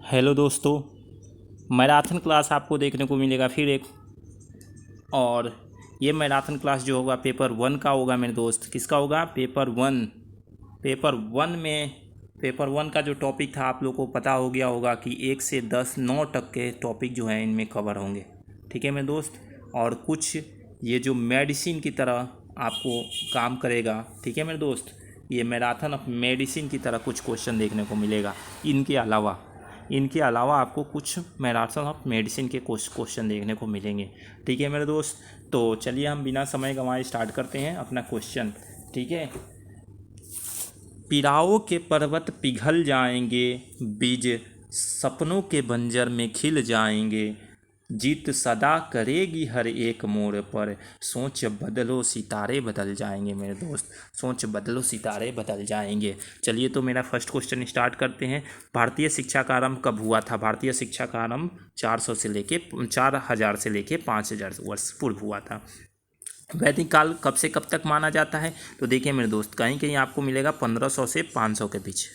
Hello दोस्तों। Marathon class आपको देखने को मिलेगा फिर एक। और ये मैराथन क्लास जो होगा पेपर 1 का होगा मेरे दोस्त। किसका होगा? पेपर 1। पेपर वन का जो टॉपिक था आप लोग को पता हो गया होगा कि 1 से 10 9 तक के टॉपिक जो हैं इनमें कवर होंगे। ठीक है मेरे दोस्त। और कुछ ये जो मेडिसिन की तरह आपको काम करेगा। ठीक है मेरे दोस्त। ये मैराथन ऑफ मेडिसिन की तरह कुछ क्वेश्चन देखने को मिलेगा। इनके अलावा आपको कुछ मैराथन ऑफ मेडिसिन के क्वेश्चन देखने को मिलेंगे। ठीक है मेरे दोस्त। तो चलिए हम बिना समय गंवाए स्टार्ट करते हैं अपना क्वेश्चन। ठीक है। पीड़ाओं के पर्वत पिघल जाएंगे, बीज सपनों के बंजर में खिल जाएंगे। जीत सदा करेगी हर एक मोड़ पर, सोच बदलो सितारे बदल जाएंगे मेरे दोस्त। सोच बदलो सितारे बदल जाएंगे। चलिए तो मेरा फर्स्ट क्वेश्चन स्टार्ट करते हैं। भारतीय शिक्षा का आरंभ कब हुआ था? भारतीय शिक्षा का आरंभ 4000 से लेके 5000 वर्ष पूर्व हुआ था। वैदिक काल कब से कब तक माना जाता है? तो देखिए मेरे दोस्त, कहीं कहीं आपको मिलेगा 1500 से 500 के बीच।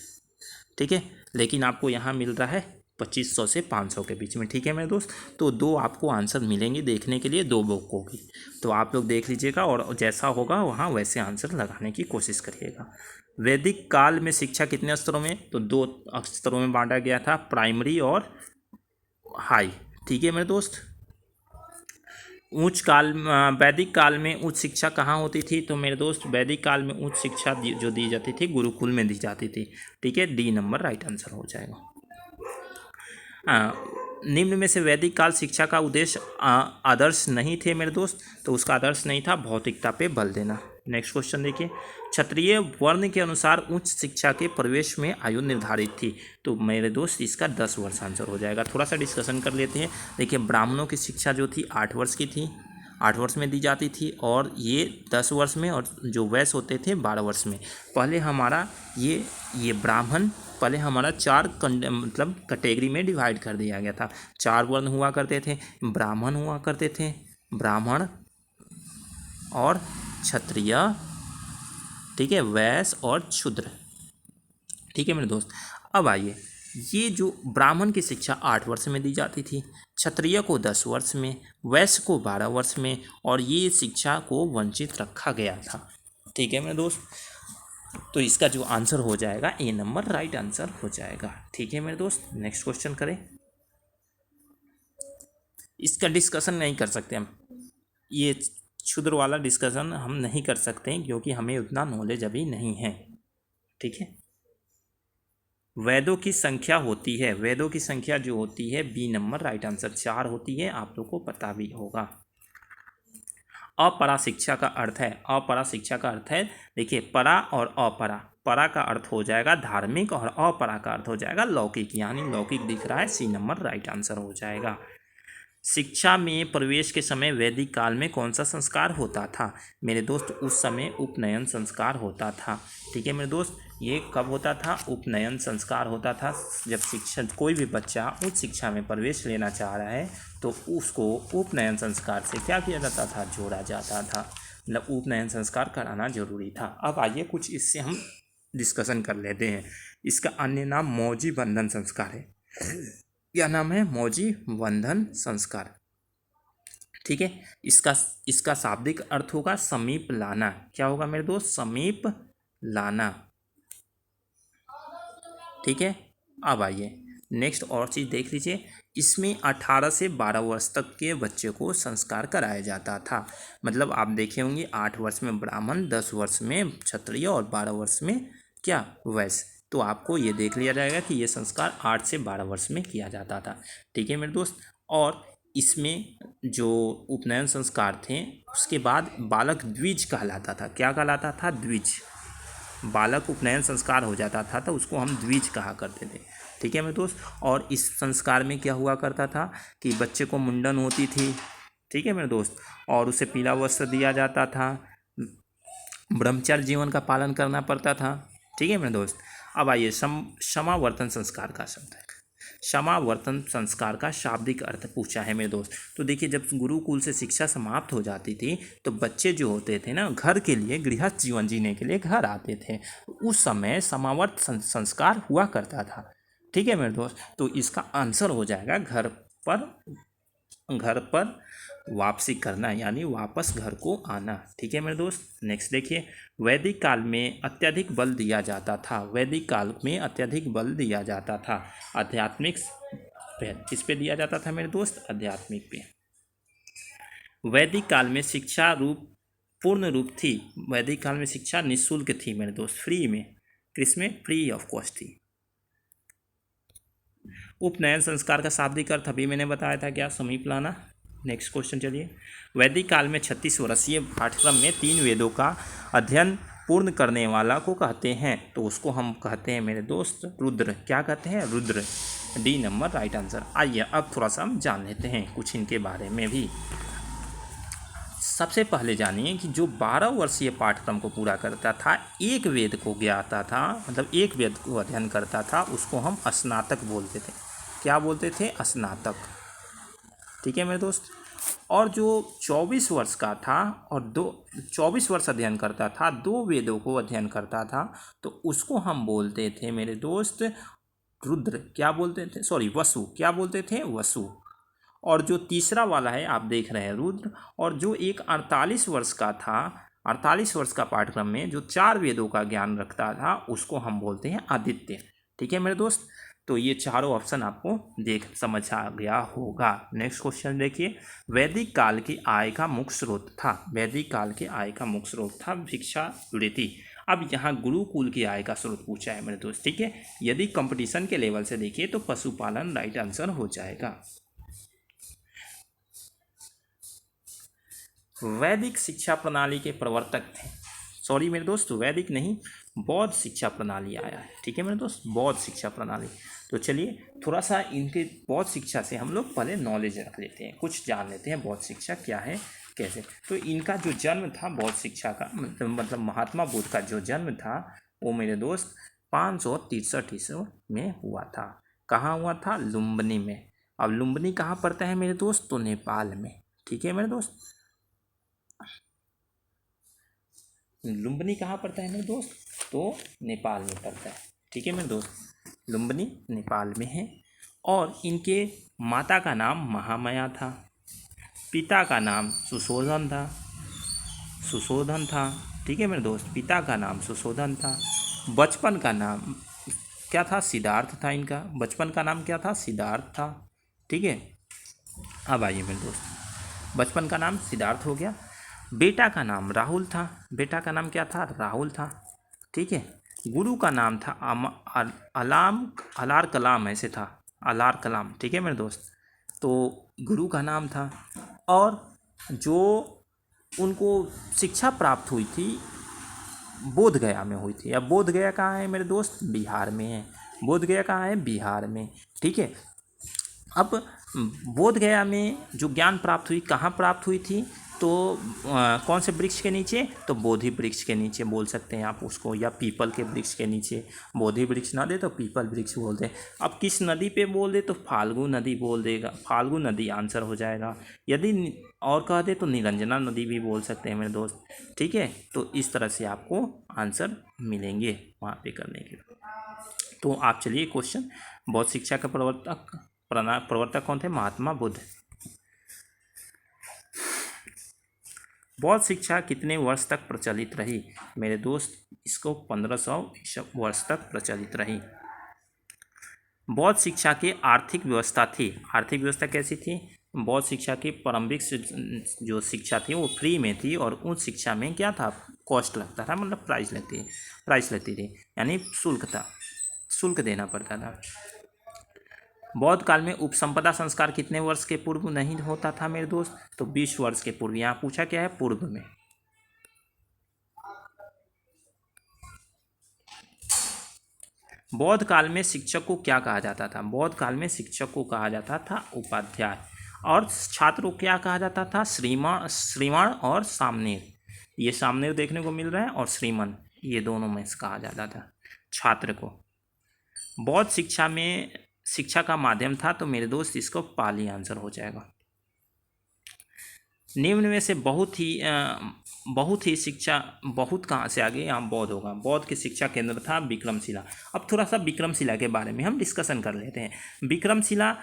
ठीक है। लेकिन आपको यहाँ मिल रहा है 2500 से 500 के बीच में। ठीक है मेरे दोस्त। तो दो आपको आंसर मिलेंगे देखने के लिए, दो बुकों की। तो आप लोग देख लीजिएगा और जैसा होगा वहाँ वैसे आंसर लगाने की कोशिश करिएगा। वैदिक काल में शिक्षा कितने स्तरों में? तो 2 स्तरों में बांटा गया था, प्राइमरी और हाई। ठीक है मेरे दोस्त। वैदिक काल में उच्च शिक्षा कहाँ होती थी? तो मेरे दोस्त वैदिक काल में उच्च शिक्षा जो दी जाती थी गुरुकुल में दी जाती थी। ठीक है, डी नंबर राइट आंसर हो जाएगा। निम्न में से वैदिक काल शिक्षा का उद्देश्य आदर्श नहीं थे मेरे दोस्त। तो उसका आदर्श नहीं था भौतिकता पे बल देना। नेक्स्ट क्वेश्चन देखिए। क्षत्रिय वर्ण के अनुसार उच्च शिक्षा के प्रवेश में आयु निर्धारित थी। तो मेरे दोस्त इसका 10 वर्ष आंसर हो जाएगा। थोड़ा सा डिस्कशन कर लेते हैं। देखिए, ब्राह्मणों की शिक्षा जो थी 8 वर्ष की थी, 8 वर्ष में दी जाती थी, और ये 10 वर्ष में, और जो वैश्य होते थे 12 वर्ष में। पहले हमारा ये ब्राह्मण पहले हमारा मतलब कैटेगरी में डिवाइड कर दिया गया था। 4 वर्ण हुआ करते थे। ब्राह्मण हुआ करते थे, ब्राह्मण और क्षत्रिय, ठीक है, वैश्य और शूद्र। ठीक है मेरे दोस्त। अब आइए, ये जो ब्राह्मण की शिक्षा 8 वर्ष में दी जाती थी, क्षत्रिय को 10 वर्ष में, वैश्य को 12 वर्ष में, और ये शिक्षा को वंचित रखा गया था। ठीक है मेरे दोस्त। तो इसका जो आंसर हो जाएगा ए नंबर राइट आंसर हो जाएगा। ठीक है मेरे दोस्त। नेक्स्ट क्वेश्चन करें। इसका डिस्कशन नहीं कर सकते हम, ये क्षुद्र वाला डिस्कशन हम नहीं कर सकते हैं क्योंकि हमें उतना नॉलेज अभी नहीं है। ठीक है। वेदों की संख्या होती है, वेदों की संख्या जो होती है बी नंबर राइट आंसर 4 होती है। आप लोग को पता भी होगा। अपरा शिक्षा का अर्थ है, अपरा शिक्षा का अर्थ है, देखिए, परा और अपरा। परा का अर्थ हो जाएगा धार्मिक और अपरा का अर्थ हो जाएगा लौकिक, यानी लौकिक दिख रहा है, सी नंबर राइट आंसर हो जाएगा। शिक्षा में प्रवेश के समय वैदिक काल में कौन सा संस्कार होता था? मेरे दोस्त, उस समय उपनयन संस्कार होता था। ठीक है मेरे दोस्त। ये कब होता था? उपनयन संस्कार होता था। जब शिक्षक कोई भी बच्चा उच्च शिक्षा में प्रवेश लेना चाह रहा है तो उसको उपनयन संस्कार से क्या किया जाता था? जोड़ा जाता था। मतलब उपनयन संस्कार कराना जरूरी था। अब आइए कुछ इससे हम डिस्कशन कर लेते हैं। इसका अन्य नाम मौजी बंधन संस्कार है। क्या नाम है? मौजी बंधन संस्कार। ठीक है। इसका शाब्दिक अर्थ होगा समीप लाना। क्या होगा मेरे दोस्त? समीप लाना। ठीक है। अब आइए नेक्स्ट और चीज़ देख लीजिए। इसमें 18 से 12 वर्ष तक के बच्चे को संस्कार कराया जाता था। मतलब आप देखे होंगे 8 वर्ष में ब्राह्मण, 10 वर्ष में क्षत्रिय और 12 वर्ष में क्या? वैश्य। तो आपको ये देख लिया जाएगा कि ये संस्कार 8 से 12 वर्ष में किया जाता था। ठीक है मेरे दोस्त। और इसमें जो उपनयन संस्कार थे उसके बाद बालक द्विज कहलाता था। क्या कहलाता था? द्विज। बालक उपनयन संस्कार हो जाता था तो उसको हम द्विज कहा करते थे। ठीक है मेरे दोस्त। और इस संस्कार में क्या हुआ करता था कि बच्चे को मुंडन होती थी। ठीक है मेरे दोस्त। और उसे पीला वस्त्र दिया जाता था, ब्रह्मचर्य जीवन का पालन करना पड़ता था। ठीक है मेरे दोस्त। अब आइए समावर्तन संस्कार का शब्द है। समावर्तन संस्कार का शाब्दिक अर्थ पूछा है मेरे दोस्त। तो देखिए, जब गुरुकुल से शिक्षा समाप्त हो जाती थी तो बच्चे जो होते थे ना, घर के लिए, गृहस्थ जीवन जीने के लिए घर आते थे। उस समय समावर्त संस्कार हुआ करता था। ठीक है मेरे दोस्त, तो इसका आंसर हो जाएगा घर पर वापसी करना, यानी वापस घर को आना। ठीक है मेरे दोस्त। नेक्स्ट देखिए, वैदिक काल में अत्यधिक बल दिया जाता था। वैदिक काल में अत्यधिक बल दिया जाता था आध्यात्मिक पे। किस पे दिया जाता था मेरे दोस्त? आध्यात्मिक पे। वैदिक काल में शिक्षा रूप पूर्ण रूप थी। वैदिक काल में शिक्षा निःशुल्क थी मेरे दोस्त, फ्री में। किसमें? फ्री ऑफ कॉस्ट थी। उपनयन संस्कार का शाब्दिक अर्थ अभी मैंने बताया था, क्या? समीप लाना। नेक्स्ट क्वेश्चन चलिए, वैदिक काल में 36 वर्षीय पाठ्यक्रम में 3 वेदों का अध्ययन पूर्ण करने वाला को कहते हैं, तो उसको हम कहते हैं मेरे दोस्त रुद्र। क्या कहते हैं? Rudra. D number right answer. आइए अब थोड़ा सा हम जान लेते हैं कुछ इनके बारे में भी। सबसे पहले जानिए कि जो 12 वर्षीय पाठ्यक्रम को पूरा करता था, एक वेद को ज्ञाता था, मतलब एक वेद को अध्ययन करता था, उसको हम स्नातक बोलते थे। क्या बोलते थे? स्नातक। ठीक है मेरे दोस्त। और जो 24 वर्ष का था और 24 वर्ष अध्ययन करता था, 2 वेदों को अध्ययन करता था, तो उसको हम बोलते थे मेरे दोस्त रुद्र। क्या बोलते थे? सॉरी, वसु। क्या बोलते थे? वसु। और जो तीसरा वाला है आप देख रहे हैं रुद्र, और जो एक 48 वर्ष का था, 48 वर्ष का पाठ्यक्रम में जो 4 वेदों का ज्ञान रखता था, उसको हम बोलते हैं आदित्य। ठीक है मेरे दोस्त। तो ये चारों ऑप्शन आपको समझ आ गया होगा। नेक्स्ट क्वेश्चन देखिए, वैदिक काल की आय का मुख्य स्रोत था। वैदिक काल के आय का मुख्य स्रोत था भिक्षावृत्ति। अब यहाँ गुरुकुल की आय का स्रोत पूछा है मेरे दोस्त। ठीक है, यदि कंपटीशन के लेवल से देखिए तो पशुपालन राइट आंसर हो जाएगा। वैदिक शिक्षा प्रणाली के प्रवर्तक थे, सॉरी मेरे दोस्त, वैदिक नहीं, बौद्ध शिक्षा प्रणाली आया है। ठीक है मेरे दोस्त, बौद्ध शिक्षा प्रणाली। तो चलिए थोड़ा सा इनके बौद्ध शिक्षा से हम लोग पहले नॉलेज रख लेते हैं, कुछ जान लेते हैं बौद्ध शिक्षा क्या है कैसे। तो इनका जो जन्म था बौद्ध शिक्षा का, मतलब महात्मा बुद्ध का जो जन्म था, वो मेरे दोस्त 563 ईस्वी में हुआ था। कहाँ हुआ था? लुम्बिनी में। अब लुम्बिनी कहाँ पड़ता है मेरे दोस्त? तो नेपाल में। ठीक है मेरे दोस्त, लुम्बिनी कहाँ पड़ता है मेरे दोस्त? तो नेपाल में पड़ता है। ठीक है मेरे दोस्त, लुम्बिनी नेपाल में है। और इनके माता का नाम महामाया था, पिता का नाम सुशोधन था। ठीक है मेरे दोस्त, पिता का नाम सुशोधन था। बचपन का नाम क्या था? सिद्धार्थ था इनका। बचपन का नाम क्या था? सिद्धार्थ था। ठीक है, अब आइए मेरे दोस्त, बचपन का नाम सिद्धार्थ हो गया। बेटा का नाम राहुल था। बेटा का नाम क्या था? राहुल था। ठीक है, गुरु का नाम था अलार कलाम, ऐसे था, अलार कलाम। ठीक है मेरे दोस्त, तो गुरु का नाम था। और जो उनको शिक्षा प्राप्त हुई थी बोध गया में हुई थी। अब बोध गया कहाँ है मेरे दोस्त? बिहार में है। बोध गया कहाँ है? बिहार में। ठीक है, अब बोध गया में जो ज्ञान प्राप्त हुई, कहाँ प्राप्त हुई थी? तो कौन से वृक्ष के नीचे? तो बोधि वृक्ष के नीचे बोल सकते हैं आप उसको, या पीपल के वृक्ष के नीचे। बोधि वृक्ष ना दे तो पीपल वृक्ष बोल दे। अब किस नदी पे बोल दे तो फाल्गु नदी बोल देगा, फाल्गु नदी आंसर हो जाएगा। यदि और कह दे तो निरंजना नदी भी बोल सकते हैं मेरे दोस्त। ठीक है, तो इस तरह से आपको आंसर मिलेंगे वहाँ पे करने के। तो आप चलिए क्वेश्चन, बौद्ध शिक्षा का प्रवर्तक कौन थे? महात्मा बुद्ध। बौद्ध शिक्षा कितने वर्ष तक प्रचलित रही मेरे दोस्त? इसको 1500 वर्ष तक प्रचलित रही। बौद्ध शिक्षा की आर्थिक व्यवस्था थी। आर्थिक व्यवस्था कैसी थी? बौद्ध शिक्षा की प्रारंभिक जो शिक्षा थी वो फ्री में थी, और उस शिक्षा में क्या था? कॉस्ट लगता था, मतलब प्राइस लगती थी, यानी शुल्क था, शुल्क देना पड़ता था। बौद्ध काल में उपसंपदा संस्कार कितने वर्ष के पूर्व नहीं होता था मेरे दोस्त? तो 20 वर्ष के पूर्व। यहाँ पूछा क्या है? पूर्व में। बौद्ध काल में शिक्षक को क्या कहा जाता था? बौद्ध काल में शिक्षक को कहा जाता था उपाध्याय, और छात्र को क्या कहा जाता था? श्रीमण और सामनेर। ये सामनेर देखने को मिल रहा है, और श्रीमन, ये दोनों में से कहा जाता था छात्र को। बौद्ध शिक्षा में शिक्षा का माध्यम था, तो मेरे दोस्त इसको पाली आंसर हो जाएगा। निम्न में से बहुत ही शिक्षा, बहुत कहाँ से आगे, यहाँ बौद्ध होगा। बौद्ध की शिक्षा केंद्र था विक्रमशिला। अब थोड़ा सा विक्रमशिला के बारे में हम डिस्कशन कर लेते हैं। विक्रमशिला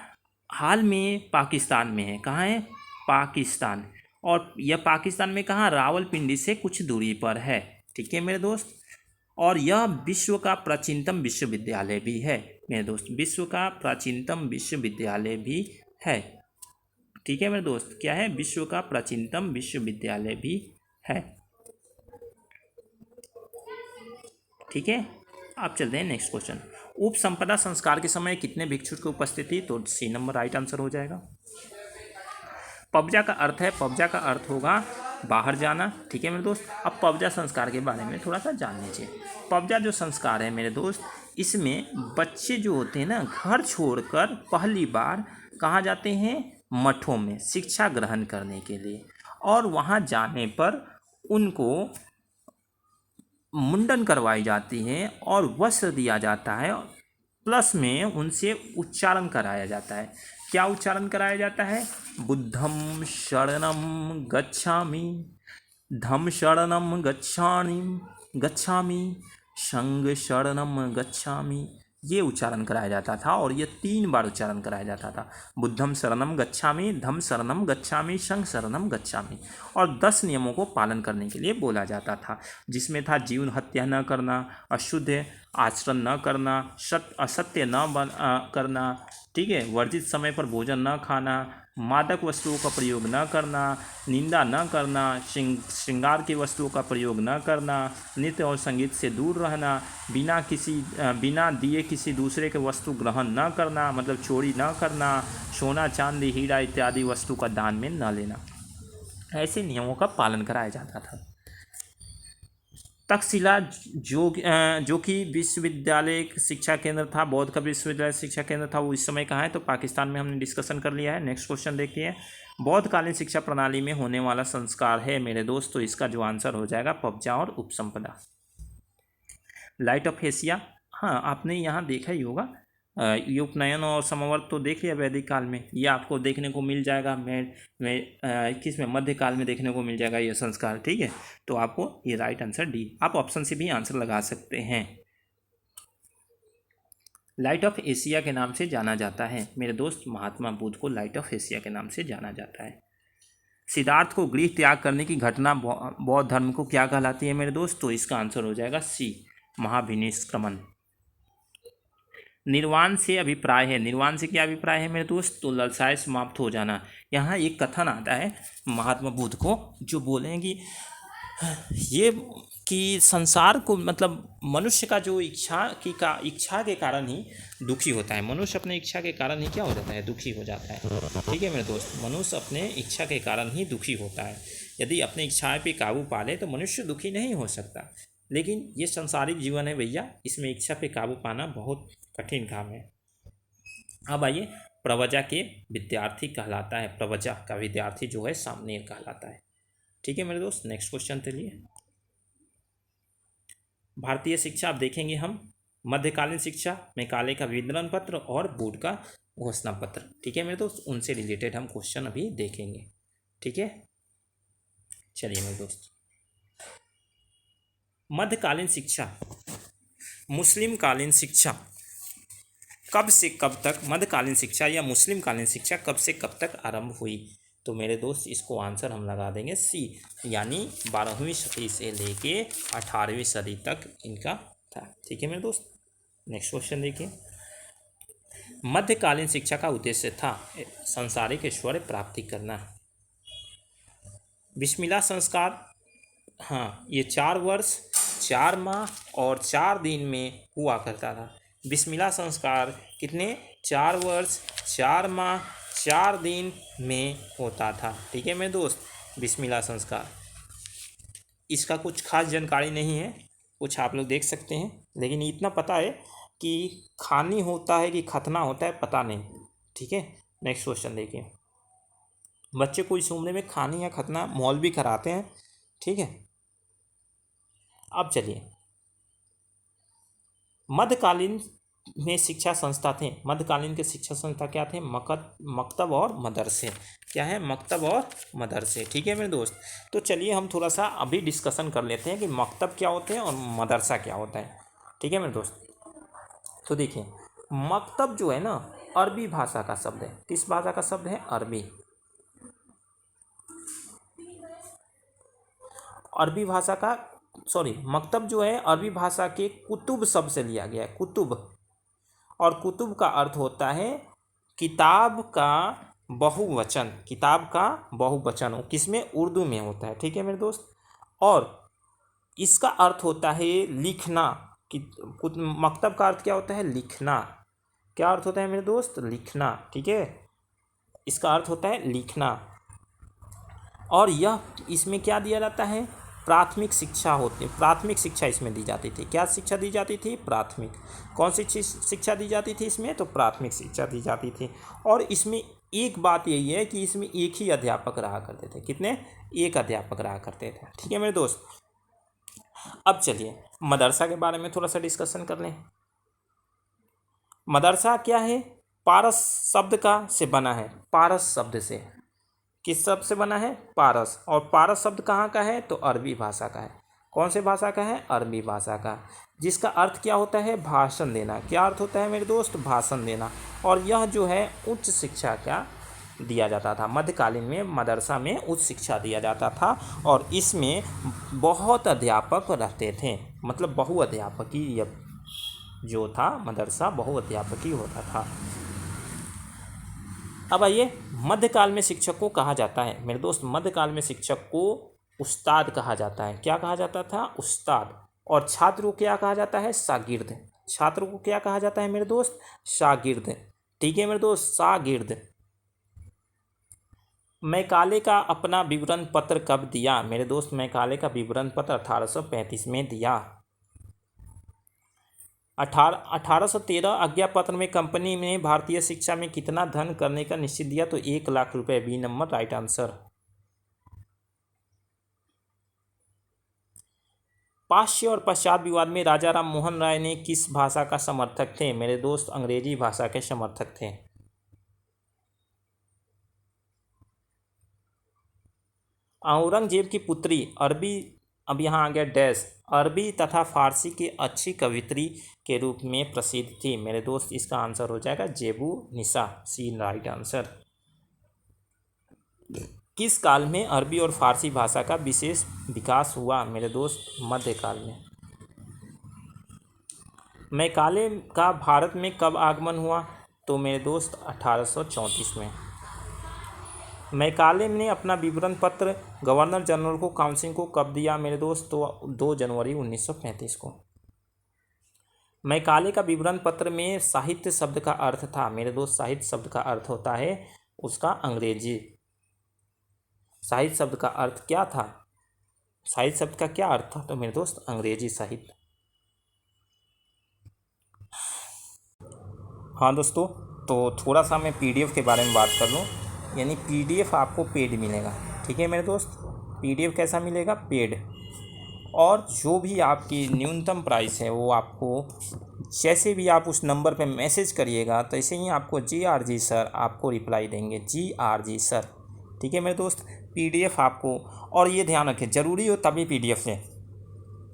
हाल में पाकिस्तान में है। कहाँ है? पाकिस्तान। और यह पाकिस्तान में कहाँ? रावलपिंडी से कुछ दूरी पर है। ठीक है मेरे दोस्त। और यह विश्व का प्राचीनतम विश्वविद्यालय भी है मेरे दोस्त, विश्व का प्राचीनतम विश्वविद्यालय भी है। ठीक है मेरे दोस्त, क्या है? विश्व का प्राचीनतम विश्वविद्यालय भी है। ठीक है, आप चलते हैं नेक्स्ट क्वेश्चन। उप संपदा संस्कार के समय कितने भिक्षु की उपस्थिति थी? तो सी नंबर राइट आंसर हो जाएगा। पबजा का अर्थ है, पबजा का अर्थ होगा बाहर जाना। ठीक है मेरे दोस्त। अब पबजा संस्कार के बारे में थोड़ा सा जान लीजिए। पबजा जो संस्कार है मेरे दोस्त, इसमें बच्चे जो होते हैं ना, घर छोड़कर पहली बार कहाँ जाते हैं? मठों में शिक्षा ग्रहण करने के लिए। और वहाँ जाने पर उनको मुंडन करवाई जाती है और वस्त्र दिया जाता है, प्लस में उनसे उच्चारण कराया जाता है। क्या उच्चारण कराया जाता है? बुद्धं शरणं गच्छामि, धम्मं शरणं गच्छामि, संघं शरणं गच्छामि। ये उच्चारण कराया जाता था और ये 3 बार उच्चारण कराया जाता था। बुद्धं शरणं गच्छामि, धम्मं शरणं गच्छामि, संघं शरणं गच्छामि। और 10 नियमों को पालन करने के लिए बोला जाता था, जिसमें था जीवन हत्या न करना, अशुद्ध आचरण न करना, असत्य न करना। ठीक है, वर्जित समय पर भोजन न खाना, मादक वस्तुओं का प्रयोग न करना, निंदा न करना, श्रृंगार की वस्तुओं का प्रयोग न करना, नृत्य और संगीत से दूर रहना, बिना दिए किसी दूसरे के वस्तु ग्रहण न करना, मतलब चोरी न करना, सोना चांदी हीरा इत्यादि वस्तु का दान में न लेना। ऐसे नियमों का पालन कराया जाता था। तक्षशिला जो कि विश्वविद्यालय शिक्षा केंद्र था, बौद्ध का विश्वविद्यालय शिक्षा केंद्र था, वो इस समय कहाँ है? तो पाकिस्तान में हमने डिस्कशन कर लिया है। नेक्स्ट क्वेश्चन देखिए। बौद्धकालीन शिक्षा प्रणाली में होने वाला संस्कार है मेरे दोस्त, तो इसका जो आंसर हो जाएगा पबजा और उपसंपदा। लाइट ऑफ एशिया, हाँ आपने यहाँ देखा ही होगा। ये उपनयन और समवर्त तो देख लिया वैदिक काल में, ये आपको देखने को मिल जाएगा। किस में? मध्यकाल में देखने को मिल जाएगा ये संस्कार। ठीक है, तो आपको ये राइट आंसर डी। आप ऑप्शन से भी आंसर लगा सकते हैं। लाइट ऑफ एशिया के नाम से जाना जाता है मेरे दोस्त, महात्मा बुद्ध को लाइट ऑफ एशिया के नाम से जाना जाता है। सिद्धार्थ को गृह त्याग करने की घटना बौद्ध धर्म को क्या कहलाती है मेरे दोस्त? तो इसका आंसर हो जाएगा सी, महाभिनिष्क्रमण। निर्वाण से अभिप्राय है, निर्वाण से क्या अभिप्राय है मेरे दोस्त? तो लालसाएं समाप्त हो जाना। यहाँ एक कथन आता है महात्मा बुद्ध को, जो बोलेंगे ये कि संसार को, मतलब मनुष्य का जो इच्छा के कारण ही दुखी होता है। मनुष्य अपने इच्छा के कारण ही क्या हो जाता है? दुखी हो जाता है। ठीक है मेरे दोस्त, मनुष्य अपने इच्छा के कारण ही दुखी होता है। यदि अपनी इच्छाएं पे काबू पा ले तो मनुष्य दुखी नहीं हो सकता। लेकिन ये संसारिक जीवन है भैया, इसमें इच्छा पे काबू पाना बहुत कठिन काम है। अब आइए, प्रवजा के विद्यार्थी कहलाता है, प्रवजा का विद्यार्थी जो है सामने कहलाता है। ठीक है मेरे दोस्त, नेक्स्ट क्वेश्चन चलिए। भारतीय शिक्षा अब देखेंगे हम। मध्यकालीन शिक्षा में काले का विवरण पत्र और बोर्ड का घोषणा पत्र। ठीक है मेरे दोस्त, उनसे रिलेटेड हम क्वेश्चन अभी देखेंगे। ठीक है, चलिए मेरे दोस्त। मध्यकालीन शिक्षा, मुस्लिम कालीन शिक्षा कब से कब तक, मध्यकालीन शिक्षा या मुस्लिम कालीन शिक्षा कब से कब तक आरंभ हुई? तो मेरे दोस्त इसको आंसर हम लगा देंगे सी, यानी 12वीं सदी से लेके 18वीं सदी तक इनका था। ठीक है मेरे दोस्त, नेक्स्ट क्वेश्चन देखिए। मध्यकालीन शिक्षा का उद्देश्य था सांसारिक ऐश्वर्य प्राप्ति करना। बिस्मिल्लाह संस्कार, हाँ ये 4 वर्ष 4 माह और 4 दिन में हुआ करता था। बिस्मिल्लाह संस्कार कितने? 4 वर्ष 4 माह 4 दिन में होता था। ठीक है मेरे दोस्त, बिस्मिल्लाह संस्कार। इसका कुछ खास जानकारी नहीं है, कुछ आप लोग देख सकते हैं, लेकिन इतना पता है कि खानी होता है कि खतना होता है पता नहीं। ठीक है, नेक्स्ट क्वेश्चन देखिए। बच्चे को इस उम्र में खानी या खतना मौलवी कराते हैं। ठीक है, अब चलिए। मध्यकालीन में शिक्षा संस्था थे? मध्यकालीन के शिक्षा संस्था क्या थे? मकतब और मदरसे। क्या है? मकतब और मदरसे। ठीक है मेरे दोस्त। तो चलिए हम थोड़ा सा अभी डिस्कशन कर लेते हैं कि मकतब क्या होते हैं और मदरसा क्या होता है। ठीक है मेरे दोस्त। तो देखिए, मकतब जो है ना, अरबी भाषा का शब्द है। किस भाषा का शब्द है? अरबी। अरबी भाषा का, सॉरी, मकतब जो है अरबी भाषा के कुतुब शब्द से लिया गया है। कुतुब, और कुतुब का अर्थ होता है किताब का बहुवचन। किताब का बहुवचन हो, किसमें? उर्दू में होता है। ठीक है मेरे दोस्त। और इसका अर्थ होता है लिखना। कि मकतब का अर्थ क्या होता है? लिखना। क्या अर्थ होता है मेरे दोस्त? लिखना। ठीक है, इसका अर्थ होता है लिखना। और यह, इसमें क्या दिया जाता है? प्राथमिक शिक्षा होती, प्राथमिक शिक्षा इसमें दी जाती थी। क्या शिक्षा दी जाती थी? प्राथमिक। कौन सी शिक्षा दी जाती थी इसमें? तो प्राथमिक शिक्षा दी जाती थी। और इसमें एक बात यही है कि इसमें एक ही अध्यापक रहा करते थे। कितने? एक अध्यापक रहा करते थे। ठीक है मेरे दोस्त। अब चलिए मदरसा के बारे में थोड़ा सा डिस्कशन कर लें। मदरसा क्या है? पारस शब्द का से बना है। पारस शब्द से। किस शब्द से बना है? पारस। और पारस शब्द कहाँ का है? तो अरबी भाषा का है। कौन से भाषा का है? अरबी भाषा का। जिसका अर्थ क्या होता है? भाषण देना। क्या अर्थ होता है मेरे दोस्त? भाषण देना। और यह जो है उच्च शिक्षा का दिया जाता था। मध्यकालीन में मदरसा में उच्च शिक्षा दिया जाता था। और इसमें बहुत अध्यापक रहते थे। मतलब बहुअध्यापकी जो था मदरसा, बहुअध्यापकी होता था। अब आइए, मध्यकाल में शिक्षक को कहा जाता है मेरे दोस्त, मध्यकाल में शिक्षक को उस्ताद कहा जाता है। क्या कहा जाता था? उस्ताद। और छात्र को क्या कहा जाता है? शागिर्द। छात्र को क्या कहा जाता है मेरे दोस्त? शागिर्द। ठीक है मेरे दोस्त, शागिर्द। मैकाले का अपना विवरण पत्र कब दिया मेरे दोस्त? मैकाले का विवरण पत्र 1835 में दिया। 1813 आज्ञा पत्र में कंपनी ने भारतीय शिक्षा में कितना धन करने का निश्चित दिया? तो 1 लाख रुपए। B number right answer. पाश्चात्य और पश्चात विवाद में राजा राम मोहन राय ने किस भाषा का समर्थक थे मेरे दोस्त? अंग्रेजी भाषा के समर्थक थे। औरंगजेब की पुत्री अरबी, अब यहाँ आ गया डैश, अरबी तथा फारसी की अच्छी कवित्री के रूप में प्रसिद्ध थी मेरे दोस्त। इसका आंसर हो जाएगा जेबू निसा। सी राइट आंसर। किस काल में अरबी और फारसी भाषा का विशेष विकास हुआ मेरे दोस्त? मध्यकाल में। मैकाले का भारत में कब आगमन हुआ? तो मेरे दोस्त 1834 में। मैकाले ने अपना विवरण पत्र गवर्नर जनरल को काउंसिल को कब दिया मेरे दोस्त? तो 2 जनवरी 1935 को। मैकाले का विवरण पत्र में साहित्य शब्द का अर्थ था मेरे दोस्त। साहित्य शब्द का अर्थ होता है उसका अंग्रेजी। साहित्य शब्द का अर्थ क्या था? साहित्य शब्द का क्या अर्थ था? तो मेरे दोस्त अंग्रेजी साहित्य। हाँ दोस्तों, तो थोड़ा सा मैं पीडीएफ के बारे में बात कर लूँ। यानी पीडीएफ आपको पेड मिलेगा। ठीक है मेरे दोस्त, पीडीएफ कैसा मिलेगा? पेड। और जो भी आपकी न्यूनतम प्राइस है वो आपको, जैसे भी आप उस नंबर पे मैसेज करिएगा तो ऐसे ही आपको GRG सर आपको रिप्लाई देंगे। GRG sir. ठीक है मेरे दोस्त, पीडीएफ आपको, और ये ध्यान रखें ज़रूरी हो तभी पीडीएफ लें।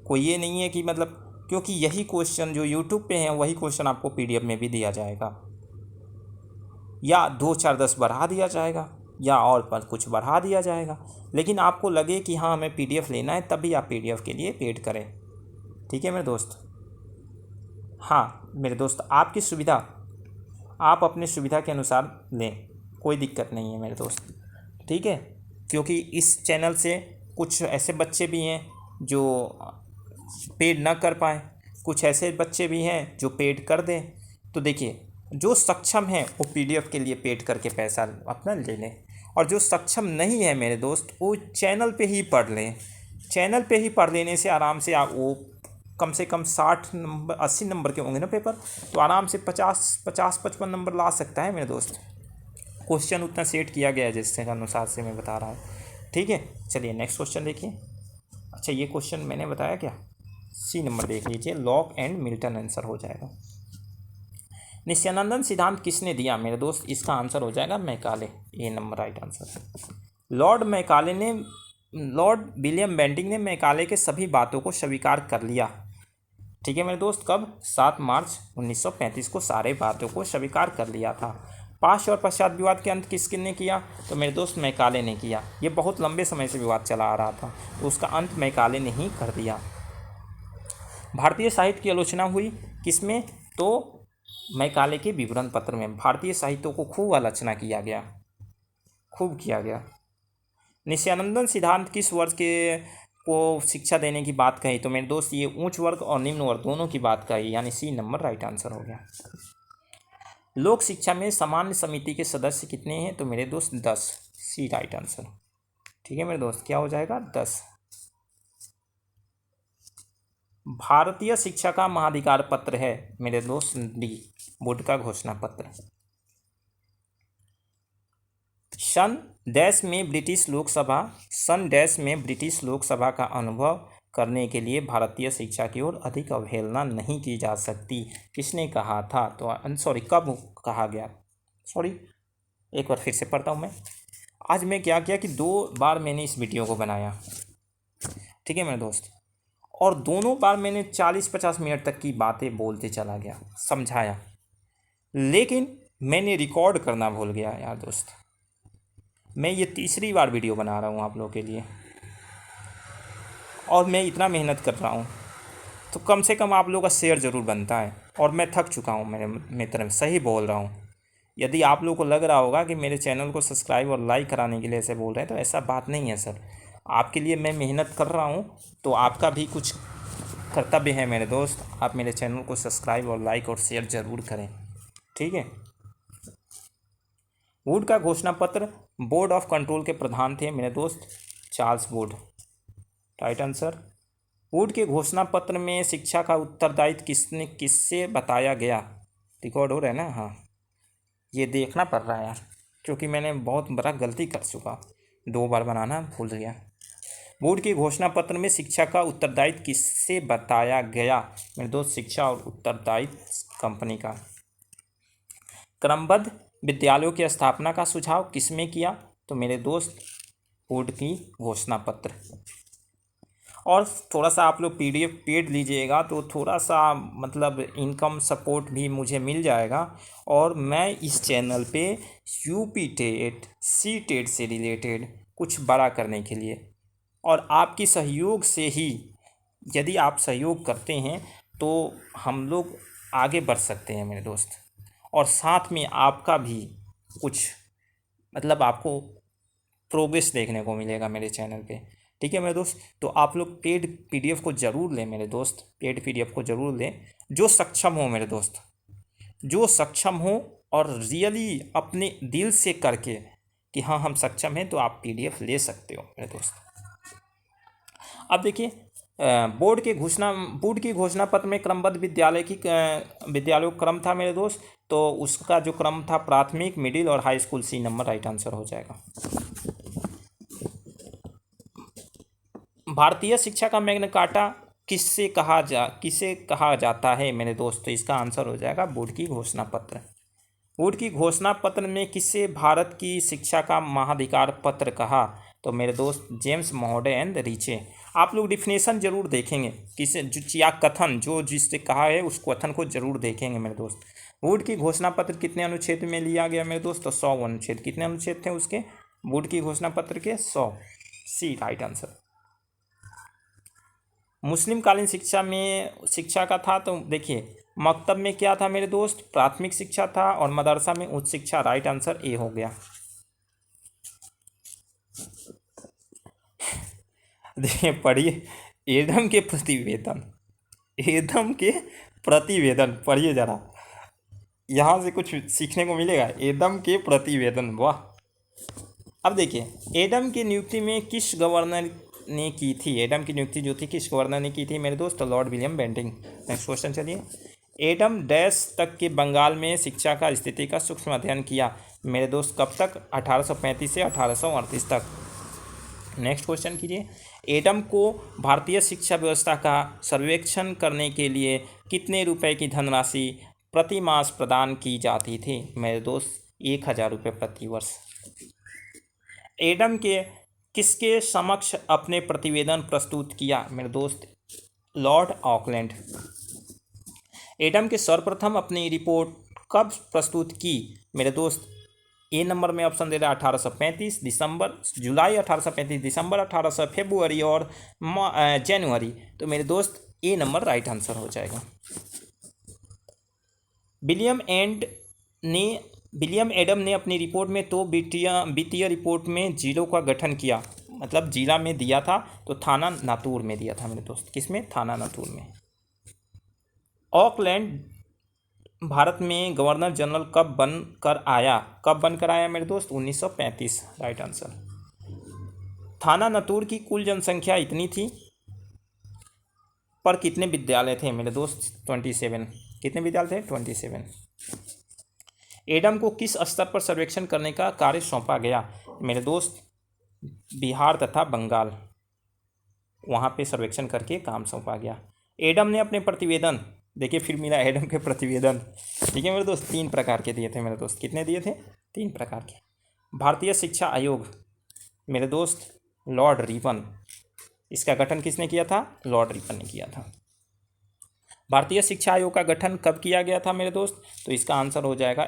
कोई ये नहीं है कि मतलब, क्योंकि यही क्वेश्चन जो यूट्यूब पे हैं वही क्वेश्चन आपको पीडीएफ में भी दिया जाएगा, या 2 4 10 बढ़ा दिया जाएगा, या और पर कुछ बढ़ा दिया जाएगा। लेकिन आपको लगे कि हाँ हमें पीडीएफ लेना है, तभी आप पीडीएफ के लिए पेड करें। ठीक है मेरे दोस्त। हाँ मेरे दोस्त, आपकी सुविधा, आप अपनी सुविधा के अनुसार लें, कोई दिक्कत नहीं है मेरे दोस्त। ठीक है, क्योंकि इस चैनल से कुछ ऐसे बच्चे भी हैं जो पेड ना कर पाए, कुछ ऐसे बच्चे भी हैं जो पेड कर दें। तो देखिए, जो सक्षम है वो पीडीएफ के लिए पेड करके पैसा अपना ले लें, और जो सक्षम नहीं है मेरे दोस्त वो चैनल पे ही पढ़ लें। चैनल पे ही पढ़ लेने से आराम से आप वो कम से कम 60 नंबर 80 नंबर के होंगे ना पेपर, तो आराम से 50-55 नंबर ला सकता है मेरे दोस्त। क्वेश्चन उतना सेट किया गया है जिसके अनुसार से मैं बता रहा हूँ। ठीक है, चलिए नेक्स्ट क्वेश्चन देखिए। अच्छा, ये क्वेश्चन मैंने बताया क्या? सी नंबर देख लीजिए, लॉक एंड मिल्टन आंसर हो जाएगा। नित्यानंद सिद्धांत किसने दिया मेरे दोस्त? इसका आंसर हो जाएगा Macaulay, A number right answer. Lord William Bentinck ने मैकाले के सभी बातों को स्वीकार कर लिया। ठीक है मेरे दोस्त, कब? 7 मार्च 1935 को सारे बातों को स्वीकार कर लिया था। पाश्चात्य और पश्चात विवाद के अंत किसने किया? तो मेरे दोस्त मैकाले ने किया। ये बहुत लंबे समय से विवाद चला आ रहा था, तो उसका अंत मैकाले ने ही कर दिया। भारतीय साहित्य की आलोचना हुई किसमें? तो मैकाले के विवरण पत्र में भारतीय साहित्य को खूब आलोचना किया गया, खूब किया गया। नित्यानंद सिद्धांत किस वर्ग के को शिक्षा देने की बात कही? तो मेरे दोस्त ये उच्च वर्ग और निम्न वर्ग दोनों की बात कही, यानी सी नंबर राइट आंसर हो गया। लोक शिक्षा में सामान्य समिति के सदस्य कितने हैं? तो मेरे दोस्त 10, सी राइट आंसर। ठीक है मेरे दोस्त, क्या हो जाएगा? 10। भारतीय शिक्षा का महाधिकार पत्र है मेरे दोस्त डी, बोर्ड का घोषणा पत्र। सन डैश में ब्रिटिश लोकसभा का अनुभव करने के लिए भारतीय शिक्षा की ओर अधिक अवहेलना नहीं की जा सकती, किसने कहा था? तो सॉरी, कब कहा गया? सॉरी, एक बार फिर से पढ़ता हूँ मैं। आज मैं क्या किया कि 2 बार मैंने इस वीडियो को बनाया, ठीक है मेरे दोस्त, और दोनों बार मैंने 40-50 मिनट तक की बातें बोलते चला गया, समझाया, लेकिन मैंने रिकॉर्ड करना भूल गया यार दोस्त। मैं ये तीसरी बार वीडियो बना रहा हूँ आप लोगों के लिए, और मैं इतना मेहनत कर रहा हूँ, तो कम से कम आप लोगों का शेयर ज़रूर बनता है। और मैं थक चुका हूँ मेरे मित्र, सही बोल रहा हूँ। यदि आप लोगों को लग रहा होगा कि मेरे चैनल को सब्सक्राइब और लाइक कराने के लिए ऐसे बोल रहे हैं, तो ऐसा बात नहीं है सर। आपके लिए मैं मेहनत कर रहा हूँ, तो आपका भी कुछ कर्तव्य है मेरे दोस्त, आप मेरे चैनल को सब्सक्राइब और लाइक और शेयर ज़रूर करें, ठीक है। वुड का घोषणा पत्र, बोर्ड ऑफ कंट्रोल के प्रधान थे मेरे दोस्त Charles Wood, right answer. Would के घोषणा पत्र में शिक्षा का उत्तरदायित्व किससे बताया गया? रिकॉर्ड हो रहा है ना? हाँ, ये देखना पड़ रहा है यार, क्योंकि मैंने बहुत बड़ा गलती कर चुका, 2 बार बनाना भूल गया। वुड के घोषणा पत्र में शिक्षा का उत्तरदायित्व किससे बताया गया मेरे दोस्त? शिक्षा और उत्तरदायित्व कंपनी का। क्रमबद्ध विद्यालयों की स्थापना का सुझाव किसमें किया? तो मेरे दोस्त वुड की घोषणा पत्र। और थोड़ा सा आप लोग PDF पेड लीजिएगा तो थोड़ा सा मतलब इनकम सपोर्ट भी मुझे मिल जाएगा, और मैं इस चैनल पे UP टेट CTET से रिलेटेड कुछ बड़ा करने के लिए, और आपकी सहयोग से ही, यदि आप सहयोग करते हैं तो हम लोग आगे बढ़ सकते हैं मेरे दोस्त, और साथ में आपका भी कुछ मतलब आपको प्रोग्रेस देखने को मिलेगा मेरे चैनल पे, ठीक है मेरे दोस्त। तो आप लोग पेड PDF को ज़रूर लें मेरे दोस्त, पेड PDF को ज़रूर लें, जो सक्षम हो मेरे दोस्त, जो सक्षम हो और रियली अपने दिल से करके कि हाँ हम सक्षम हैं, तो आप PDF ले सकते हो मेरे दोस्त। अब देखिए, बोर्ड की घोषणा पत्र में क्रमबद्ध विद्यालयों क्रम था मेरे दोस्त, तो उसका जो क्रम था प्राथमिक, मिडिल और high school, C number right answer हो जाएगा। भारतीय शिक्षा का मैग्ना कार्टा किसे कहा जाता है मेरे दोस्त? तो इसका आंसर हो जाएगा वुड की घोषणा पत्र। वुड की घोषणा पत्र में किसे भारत की शिक्षा का महाधिकार पत्र कहा? तो मेरे दोस्त जेम्स महोदय एंड रीचे। आप लोग डिफिनेशन जरूर देखेंगे, किसे या कथन जो जिससे कहा है उस कथन को जरूर देखेंगे मेरे दोस्त। वुड की घोषणा पत्र कितने अनुच्छेद में लिया गया मेरे दोस्त? तो 100 अनुच्छेद। कितने अनुच्छेद थे उसके? वुड की घोषणा पत्र के 100, सी राइट आंसर। मुस्लिम कालीन शिक्षा का था, तो देखिए मकतब में क्या था मेरे दोस्त? प्राथमिक शिक्षा था, और मदरसा में उच्च शिक्षा, राइट आंसर ए हो गया। देखिए पढ़िए, एडम के प्रतिवेदन पढ़िए जरा, यहाँ से कुछ सीखने को मिलेगा। एडम के प्रतिवेदन, वाह। अब देखिए, एडम की नियुक्ति में किस गवर्नर ने की थी? एडम की नियुक्ति जो थी किस गवर्नर ने की थी मेरे दोस्त? तो Lord William Bentinck. Next question चलिए। एडम डैश तक के बंगाल में शिक्षा का स्थिति का सूक्ष्म अध्ययन किया मेरे दोस्त? कब तक? 1835 से 1838 तक। नेक्स्ट क्वेश्चन कीजिए। एडम को भारतीय शिक्षा व्यवस्था का सर्वेक्षण करने के लिए कितने रुपए की धनराशि प्रति मास प्रदान की जाती थी मेरे दोस्त? 1,000 रुपये प्रति वर्ष। एडम के किसके समक्ष अपने प्रतिवेदन प्रस्तुत किया मेरे दोस्त? Lord Auckland. एडम के सर्वप्रथम अपनी रिपोर्ट कब प्रस्तुत की मेरे दोस्त? ए नंबर में ऑप्शन दे रहा है 1835 दिसंबर, जुलाई 1835, दिसंबर 1800, फरवरी और जनवरी। तो मेरे दोस्त ए नंबर राइट आंसर हो जाएगा। विलियम एडम ने अपनी रिपोर्ट में तो वित्तीय रिपोर्ट में जिलों का गठन किया, मतलब जिला में दिया था तो थाना नातूर में दिया था मेरे दोस्त। किसमें? थाना नातूर में। ऑकलैंड भारत में गवर्नर जनरल कब बनकर आया मेरे दोस्त? 1935 राइट आंसर। थाना नातूर की कुल जनसंख्या इतनी थी, पर कितने विद्यालय थे मेरे दोस्त? 27। कितने विद्यालय थे? 27। एडम को किस स्तर पर सर्वेक्षण करने का कार्य सौंपा गया मेरे दोस्त? बिहार तथा बंगाल, वहाँ पे सर्वेक्षण करके काम सौंपा गया। एडम ने अपने प्रतिवेदन, देखिए फिर मिला एडम के प्रतिवेदन, ठीक है मेरे दोस्त, 3 प्रकार के दिए थे मेरे दोस्त। कितने दिए थे? 3 प्रकार के। भारतीय शिक्षा आयोग मेरे दोस्त लॉर्ड रिपन, इसका गठन किसने किया था? लॉर्ड रिपन ने किया था। भारतीय शिक्षा आयोग का गठन कब किया गया था मेरे दोस्त? तो इसका आंसर हो जाएगा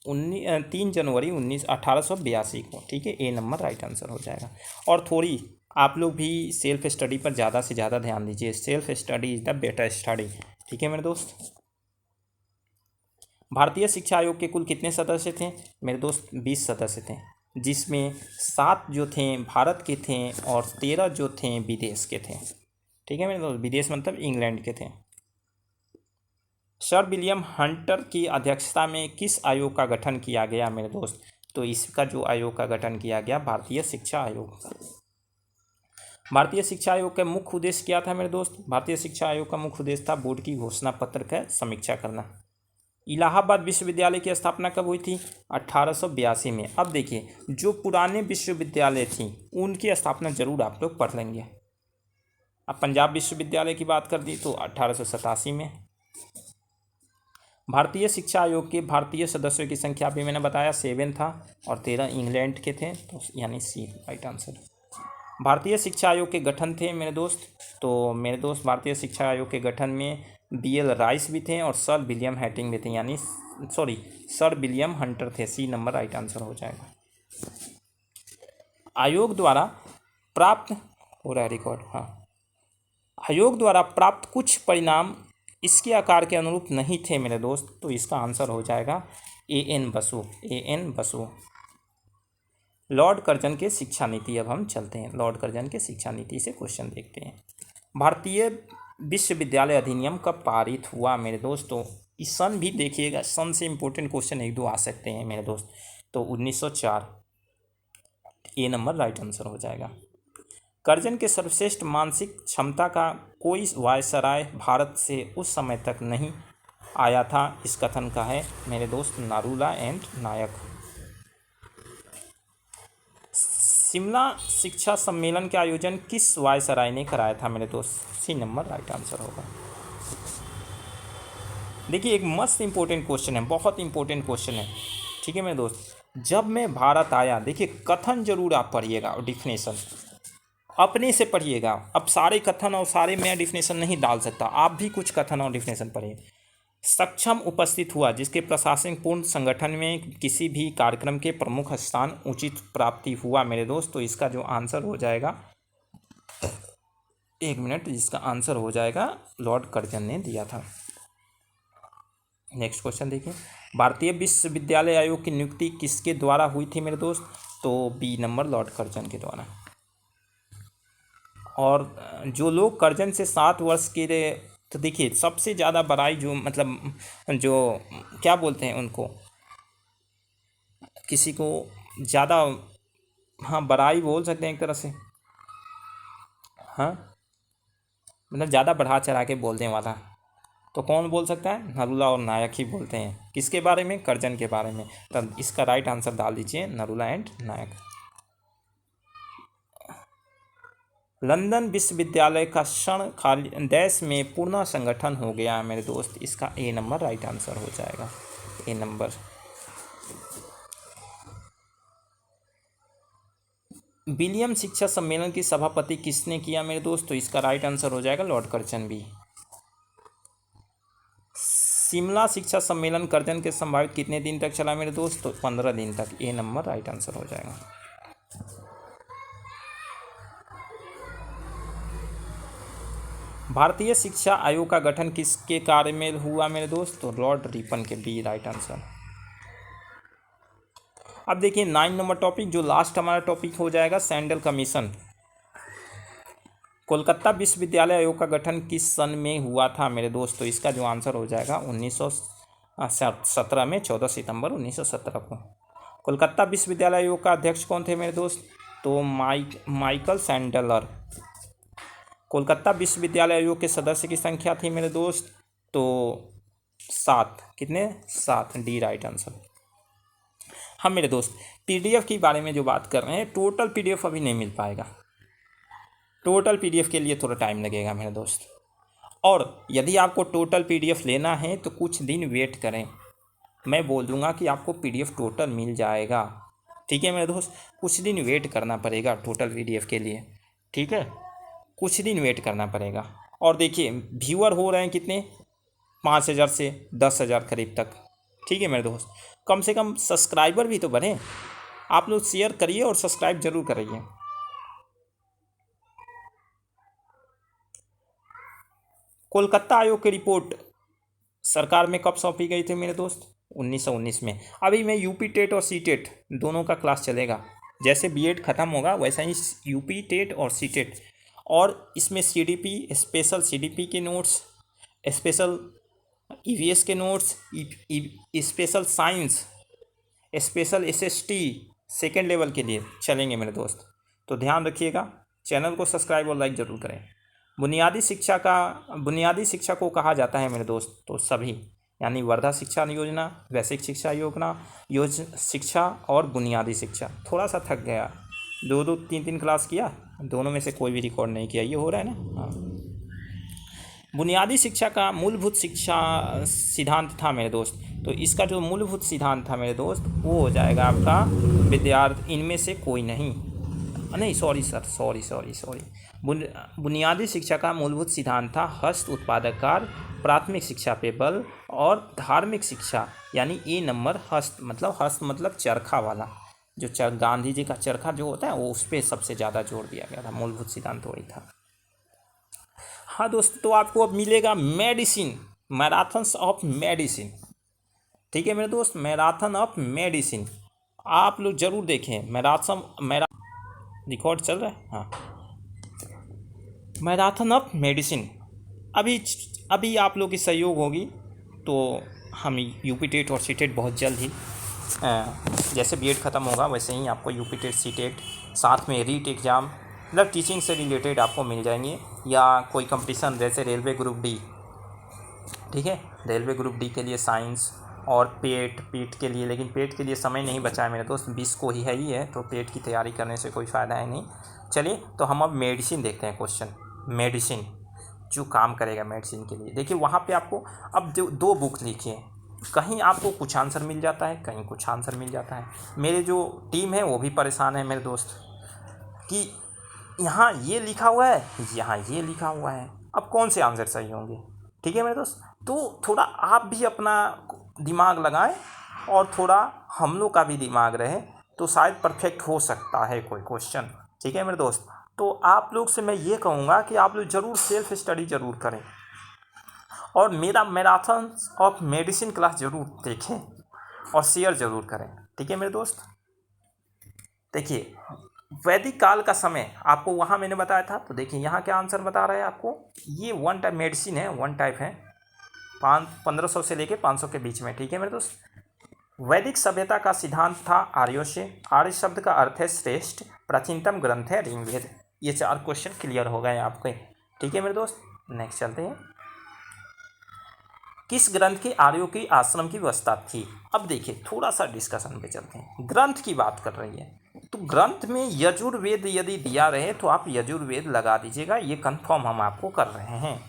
3 जनवरी 1882 को, ठीक है, ए नंबर राइट आंसर हो जाएगा। और थोड़ी आप लोग भी सेल्फ स्टडी पर ज़्यादा से ज़्यादा ध्यान दीजिए, self study is the better study, ठीक है मेरे दोस्त। भारतीय शिक्षा आयोग के कुल कितने सदस्य थे मेरे दोस्त? 20 सदस्य थे, जिसमें 7 जो थे भारत के थे और 13 जो थे विदेश के थे, ठीक है मेरे दोस्त। विदेश मतलब इंग्लैंड के थे। सर विलियम हंटर की अध्यक्षता में किस आयोग का गठन किया गया मेरे दोस्त? तो इसका जो आयोग का गठन किया गया, भारतीय शिक्षा आयोग का। भारतीय शिक्षा आयोग का मुख्य उद्देश्य क्या था मेरे दोस्त? भारतीय शिक्षा आयोग का मुख्य उद्देश्य था बोर्ड की घोषणा पत्र का समीक्षा करना। इलाहाबाद विश्वविद्यालय की स्थापना कब हुई थी? 1882 में। अब देखिए, जो पुराने विश्वविद्यालय थी उनकी स्थापना जरूर आप लोग पढ़ लेंगे। अब पंजाब विश्वविद्यालय की बात कर दी तो 1887 में। भारतीय शिक्षा आयोग के भारतीय सदस्यों की संख्या भी मैंने बताया 7 था और 13 इंग्लैंड के थे, तो यानी सी राइट आंसर। भारतीय शिक्षा आयोग के गठन थे मेरे दोस्त, तो मेरे दोस्त भारतीय शिक्षा आयोग के गठन में BL राइस भी थे और सर विलियम हैटिंग भी थे, यानी सर विलियम हंटर थे, सी नंबर राइट आंसर हो जाएगा। आयोग द्वारा प्राप्त हो रहा है रिकॉर्ड, हाँ। आयोग द्वारा प्राप्त कुछ परिणाम इसके आकार के अनुरूप नहीं थे मेरे दोस्त, तो इसका आंसर हो जाएगा AN बसु। लॉर्ड कर्जन के शिक्षा नीति। अब हम चलते हैं लॉर्ड कर्जन के शिक्षा नीति से क्वेश्चन देखते हैं। भारतीय विश्वविद्यालय अधिनियम कब पारित हुआ मेरे दोस्त? तो इस सन भी देखिएगा, सन से इंपॉर्टेंट क्वेश्चन 1-2 आ सकते हैं मेरे दोस्त। तो 1904, ए नंबर राइट आंसर हो जाएगा। कर्जन के सर्वश्रेष्ठ मानसिक क्षमता का कोई वायसराय भारत से उस समय तक नहीं आया था, इस कथन का है मेरे दोस्त नरूला एंड नायक। शिमला शिक्षा सम्मेलन के आयोजन किस वायसराय ने कराया था मेरे दोस्त? सी नंबर राइट आंसर होगा। देखिए, एक मस्त इंपॉर्टेंट क्वेश्चन है, बहुत इंपॉर्टेंट क्वेश्चन है, ठीक है मेरे दोस्त। जब मैं भारत आया, देखिए कथन जरूर आप पढ़िएगा और डिफिनेशन अपने से पढ़िएगा। अब सारे कथन और सारे मैं डिफिनेशन नहीं डाल सकता, आप भी कुछ कथन और डिफिनेशन पढ़िए। सक्षम उपस्थित हुआ जिसके प्रशासनिक पूर्ण संगठन में किसी भी कार्यक्रम के प्रमुख स्थान उचित प्राप्ति हुआ मेरे दोस्त, तो इसका जो आंसर हो जाएगा, 1 मिनट, इसका आंसर हो जाएगा लॉर्ड कर्जन ने दिया था। नेक्स्ट क्वेश्चन देखिए, भारतीय विश्वविद्यालय आयोग की नियुक्ति किसके द्वारा हुई थी मेरे दोस्त? तो बी नंबर लॉर्ड कर्जन के द्वारा। और जो लोग कर्जन से 7 वर्ष के लिए, तो देखिए सबसे ज़्यादा बड़ाई जो मतलब जो क्या बोलते हैं उनको, किसी को ज़्यादा, हाँ बड़ाई बोल सकते हैं एक तरह से, हाँ मतलब ज़्यादा बढ़ा चढ़ा के बोलने वाला, तो कौन बोल सकता है? नरूला और नायक ही बोलते हैं। किसके बारे में? कर्जन के बारे में। तब इसका राइट आंसर डाल दीजिए नरूला एंड नायक। लंदन विश्वविद्यालय का क्षण खाली देश में पूर्ण संगठन हो गया है मेरे दोस्त। इसका ए नंबर राइट आंसर हो जाएगा, ए नंबर। विलियम शिक्षा सम्मेलन की सभापति किसने किया मेरे दोस्त? तो इसका राइट आंसर हो जाएगा लॉर्ड कर्जन बी। शिमला शिक्षा सम्मेलन कर्जन के संभावित कितने दिन तक चला मेरे दोस्त? तो 15 दिन तक, ए नंबर राइट आंसर हो जाएगा। भारतीय शिक्षा आयोग का गठन किसके कार्य में हुआ मेरे दोस्त? तो लॉर्ड रिपन के, बी राइट आंसर। अब देखिए 9 नंबर टॉपिक, जो लास्ट हमारा टॉपिक हो जाएगा, सैंडल कमीशन। कोलकाता विश्वविद्यालय आयोग का गठन किस सन में हुआ था मेरे दोस्त? तो इसका जो आंसर हो जाएगा 1917 में, 14 सितंबर 1917 को। कोलकाता विश्वविद्यालय आयोग का अध्यक्ष कौन थे मेरे दोस्त? तो माइकल सैंडलर। कोलकाता विश्वविद्यालय आयोग के सदस्य की संख्या थी मेरे दोस्त? तो 7। कितने? 7, डी राइट आंसर। हम मेरे दोस्त पीडीएफ के बारे में जो बात कर रहे हैं, टोटल पीडीएफ अभी नहीं मिल पाएगा। टोटल पीडीएफ के लिए थोड़ा टाइम लगेगा मेरे दोस्त, और यदि आपको टोटल पीडीएफ लेना है तो कुछ दिन वेट करें। मैं बोल दूंगा कि आपको पीडीएफ टोटल मिल जाएगा, ठीक है मेरे दोस्त। कुछ दिन वेट करना पड़ेगा टोटल पीडीएफ के लिए, ठीक है, कुछ दिन वेट करना पड़ेगा। और देखिए व्यूअर हो रहे हैं कितने? 5,000 से 10,000 करीब तक, ठीक है मेरे दोस्त। कम से कम सब्सक्राइबर भी तो बढ़े। आप लोग शेयर करिए और सब्सक्राइब जरूर करिए। कोलकाता आयोग की रिपोर्ट सरकार में कब सौंपी गई थी मेरे दोस्त? 1919 में। अभी मैं यूपी टेट और सी टेट दोनों का क्लास चलेगा। जैसे बीएड ख़त्म होगा वैसा ही यूपी टेट और सी टेट, और इसमें सीडीपी, स्पेशल सीडीपी के नोट्स, स्पेशल ईवीएस के notes, special science, special SST second level के लिए चलेंगे मेरे दोस्त। तो ध्यान रखिएगा, चैनल को सब्सक्राइब और लाइक ज़रूर करें। बुनियादी शिक्षा को कहा जाता है मेरे दोस्त? तो सभी, यानी वर्धा शिक्षा योजना, वैश्विक शिक्षा शिक्षा और बुनियादी शिक्षा। थोड़ा सा थक गया, 2-2, 3-3 क्लास किया, दोनों में से कोई भी रिकॉर्ड नहीं किया, ये हो रहा है ना। हाँ, बुनियादी शिक्षा का मूलभूत शिक्षा सिद्धांत था मेरे दोस्त। तो इसका जो मूलभूत सिद्धांत था मेरे दोस्त, वो हो जाएगा आपका विद्यार्थी, इनमें से कोई नहीं, सॉरी सर, बुनियादी शिक्षा का मूलभूत सिद्धांत था हस्त उत्पादक कार्य, प्राथमिक शिक्षा पे बल और धार्मिक शिक्षा, यानी ए नंबर हस्त मतलब चरखा वाला, जो गांधी जी का चरखा जो होता है वो, उस पर सबसे ज़्यादा जोर दिया गया था। मूलभूत सिद्धांत वही था। हाँ दोस्त, तो आपको अब मिलेगा मेडिसिन, मैराथन्स ऑफ मेडिसिन, ठीक है मेरे दोस्त, मैराथन ऑफ मेडिसिन। आप लोग जरूर देखें, रिकॉर्ड चल रहा है, हाँ, मैराथन ऑफ मेडिसिन। अभी आप लोग की सहयोग होगी तो हम यूपी टेट और सी टेट बहुत जल्द ही, जैसे बीएड ख़त्म होगा वैसे ही आपको यूपी टेट सी टेट साथ में रीट एग्ज़ाम, मतलब टीचिंग से रिलेटेड आपको मिल जाएंगे, या कोई कंपटीशन जैसे रेलवे ग्रुप डी, ठीक है, रेलवे ग्रुप डी के लिए साइंस, और पेट के लिए, लेकिन पेट के लिए समय नहीं बचा है मेरे दोस्त, 20 को ही है, तो पेट की तैयारी करने से कोई फ़ायदा है नहीं। चलिए तो हम अब मेडिसिन देखते हैं, क्वेश्चन मेडिसिन जो काम करेगा मेडिसिन के लिए। देखिए वहाँ पे आपको अब 2 बुक लिखिए, कहीं आपको कुछ आंसर मिल जाता है, कहीं कुछ आंसर मिल जाता है। मेरे जो टीम है वो भी परेशान है मेरे दोस्त कि यहाँ ये लिखा हुआ है, यहाँ ये लिखा हुआ है, अब कौन से आंसर सही होंगे, ठीक है मेरे दोस्त। तो थोड़ा आप भी अपना दिमाग लगाएं और थोड़ा हम लोग का भी दिमाग रहे, तो शायद परफेक्ट हो सकता है कोई क्वेश्चन, ठीक है मेरे दोस्त। तो आप लोग से मैं ये कहूँगा कि आप लोग ज़रूर सेल्फ स्टडी ज़रूर करें, और मेरा मैराथन ऑफ मेडिसिन क्लास ज़रूर देखें और शेयर ज़रूर करें, ठीक है मेरे दोस्त। देखिए वैदिक काल का समय आपको वहाँ मैंने बताया था, तो देखिए यहाँ क्या आंसर बता रहा है आपको, ये 1 टाइप मेडिसिन है, 1 टाइप है, 1500 से लेके 500 के बीच में, ठीक है मेरे दोस्त। वैदिक सभ्यता का सिद्धांत था आर्यों से, आर्य शब्द का अर्थ है श्रेष्ठ, प्राचीनतम ग्रंथ है ऋग्वेद। ये 4 क्वेश्चन क्लियर हो गए आपके, ठीक है मेरे दोस्त। नेक्स्ट चलते हैं, किस ग्रंथ के आर्यों की आश्रम की व्यवस्था थी? अब देखिए थोड़ा सा डिस्कशन पे चलते हैं, ग्रंथ की बात कर रही है, तो ग्रंथ में यजुर्वेद यदि दिया रहे तो आप यजुर्वेद लगा दीजिएगा, ये कंफर्म हम आपको कर रहे हैं।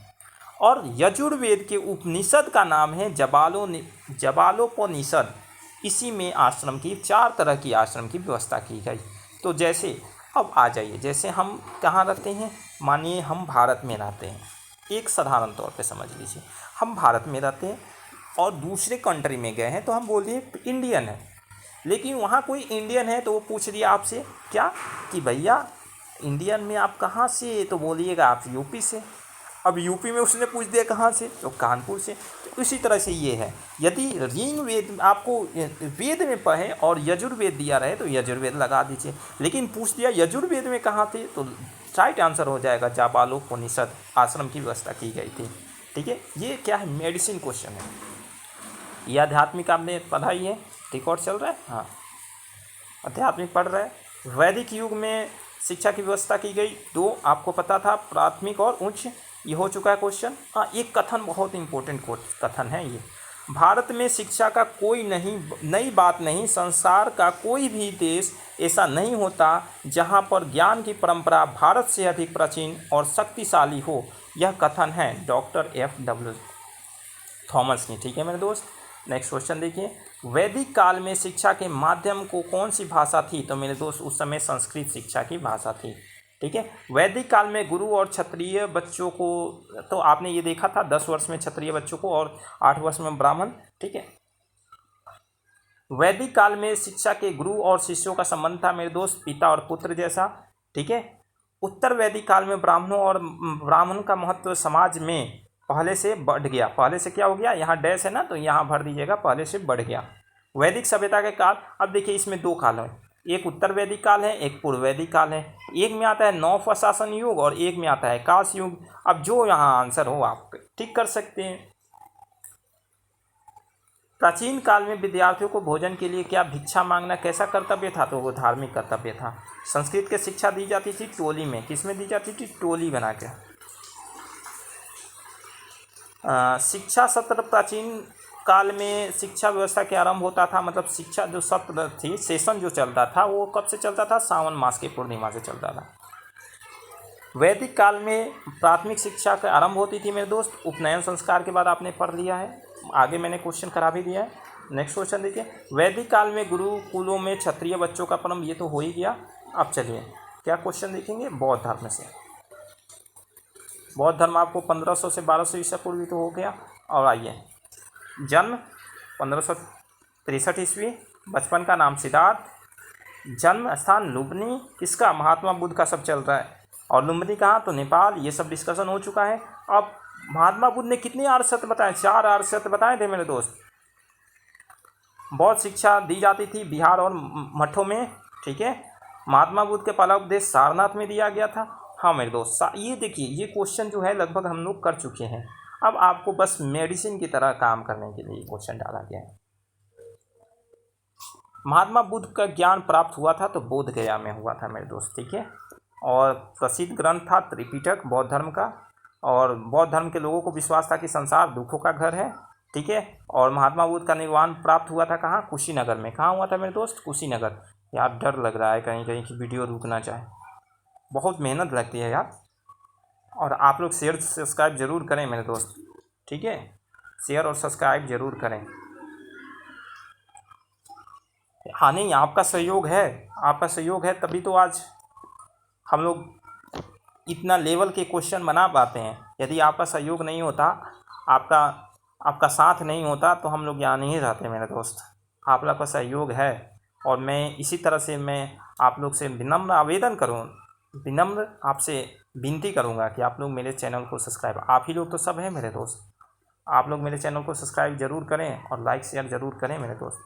और यजुर्वेद के उपनिषद का नाम है जबालोपनिषद। इसी में आश्रम की 4 तरह की आश्रम की व्यवस्था की गई। तो जैसे अब आ जाइए, जैसे हम कहाँ रहते हैं, मानिए हम भारत में रहते हैं, एक साधारण तौर पे समझ लीजिए हम भारत में रहते हैं और दूसरे कंट्री में गए हैं तो हम बोल दिए इंडियन है, लेकिन वहाँ कोई इंडियन है तो वो पूछ दिया आपसे क्या कि भैया इंडियन में आप कहाँ से, तो बोलिएगा आप यूपी से। अब यूपी में उसने पूछ दिया कहाँ से, तो कानपुर से। तो इसी तरह से ये है, यदि ऋग वेद आपको वेद में पढ़े और यजुर्वेद दिया रहे तो यजुर्वेद लगा दीजिए, लेकिन पूछ दिया यजुर्वेद में कहाँ थे तो राइट आंसर हो जाएगा जाबालोपनिषद, आश्रम की व्यवस्था की गई थी। ठीक है, ये क्या है, मेडिसिन क्वेश्चन है। ये आध्यात्मिक आपने पढ़ा ही है, रिकॉर्ड चल रहा है, हाँ आध्यात्मिक पढ़ रहे हैं। वैदिक युग में शिक्षा की व्यवस्था की गई, 2 आपको पता था, प्राथमिक और उच्च, ये हो चुका है क्वेश्चन। हाँ, एक कथन बहुत इंपॉर्टेंट कथन है ये, भारत में शिक्षा का कोई नई बात नहीं, संसार का कोई भी देश ऐसा नहीं होता जहाँ पर ज्ञान की परंपरा भारत से अधिक प्राचीन और शक्तिशाली हो। यह कथन है डॉक्टर F.W. थॉमस की। ठीक है मेरे दोस्त, नेक्स्ट क्वेश्चन देखिए, वैदिक काल में शिक्षा के माध्यम को कौन सी भाषा थी, तो मेरे दोस्त उस समय संस्कृत शिक्षा की भाषा थी। ठीक है, वैदिक काल में गुरु और क्षत्रिय बच्चों को, तो आपने ये देखा था 10 वर्ष में क्षत्रिय बच्चों को और 8 वर्ष में ब्राह्मण। ठीक है, वैदिक काल में शिक्षा के गुरु और शिष्यों का संबंध था मेरे दोस्त पिता और पुत्र जैसा। ठीक है, उत्तर वैदिक काल में ब्राह्मण का महत्व समाज में पहले से बढ़ गया। पहले से क्या हो गया, यहाँ डैश है ना तो यहाँ भर दीजिएगा, पहले से बढ़ गया। वैदिक सभ्यता के काल, अब देखिए इसमें 2 काल है, एक उत्तर वैदिक काल है, एक पूर्व वैदिक काल है। एक में आता है नव शासन युग और एक में आता है काश युग। अब जो यहाँ आंसर हो आप ठीक कर सकते हैं। प्राचीन काल में विद्यार्थियों को भोजन के लिए क्या भिक्षा मांगना कैसा कर्तव्य था, तो वो धार्मिक कर्तव्य था। संस्कृत की शिक्षा दी जाती थी टोली में, किसमें दी जाती थी, टोली बना के। शिक्षा सत्र, प्राचीन काल में शिक्षा व्यवस्था के आरंभ होता था, मतलब शिक्षा जो सत्र थी, सेशन जो चलता था वो कब से चलता था, सावन मास के पूर्णिमा से चलता था। वैदिक काल में प्राथमिक शिक्षा का आरंभ होती थी मेरे दोस्त, उपनयन संस्कार के बाद आपने पढ़ लिया है, आगे मैंने क्वेश्चन करा भी दिया है। नेक्स्ट क्वेश्चन देखिए, वैदिक काल में गुरुकुलों में क्षत्रिय बच्चों का प्रारंभ, ये तो हो ही गया। अब चलिए क्या क्वेश्चन देखेंगे, बौद्ध धर्म से। बौद्ध धर्म आपको 1500 से 1200 ईसा पूर्व तो हो गया। और आइए, जन्म 1563 ईस्वी, बचपन का नाम सिद्धार्थ, जन्म स्थान लुम्बिनी, किसका, महात्मा बुद्ध का सब चल रहा है, और लुम्बिनी कहाँ, तो नेपाल। ये सब डिस्कशन हो चुका है। अब महात्मा बुद्ध ने कितने आर्षसत्य बताए, 4 आर्षसत्य बताए थे मेरे दोस्त। बौद्ध शिक्षा दी जाती थी बिहार और मठों में। ठीक है, महात्मा बुद्ध के पहला उपदेश सारनाथ में दिया गया था। हाँ मेरे दोस्त, ये देखिए ये क्वेश्चन जो है लगभग हम लोग कर चुके हैं। अब आपको बस मेडिसिन की तरह काम करने के लिए क्वेश्चन डाला गया है। महात्मा बुद्ध का ज्ञान प्राप्त हुआ था तो बोध गया में हुआ था मेरे दोस्त। ठीक है, और प्रसिद्ध ग्रंथ था त्रिपिटक बौद्ध धर्म का, और बौद्ध धर्म के लोगों को विश्वास था कि संसार दुखों का घर है। ठीक है, और महात्मा बुद्ध का निर्वाण प्राप्त हुआ था कहाँ, कुशीनगर में। कहाँ हुआ था मेरे दोस्त, कुशीनगर। यार डर लग रहा है कहीं कहीं की वीडियो रुक ना जाए, बहुत मेहनत लगती है यार। और आप लोग शेयर सब्सक्राइब जरूर करें मेरे दोस्त। ठीक है, शेयर और सब्सक्राइब जरूर करें। हाँ नहीं, आपका सहयोग है तभी तो आज हम लोग इतना लेवल के क्वेश्चन बना पाते हैं। यदि आपका सहयोग नहीं होता, आपका साथ नहीं होता तो हम लोग यहाँ नहीं रहते मेरे दोस्त। आप लोग का सहयोग है, और मैं इसी तरह से मैं आप लोग से विनम्र आपसे विनती करूँगा कि आप लोग मेरे चैनल को सब्सक्राइब, आप ही लोग तो सब हैं मेरे दोस्त, आप लोग मेरे चैनल को सब्सक्राइब जरूर करें और लाइक शेयर जरूर करें मेरे दोस्त।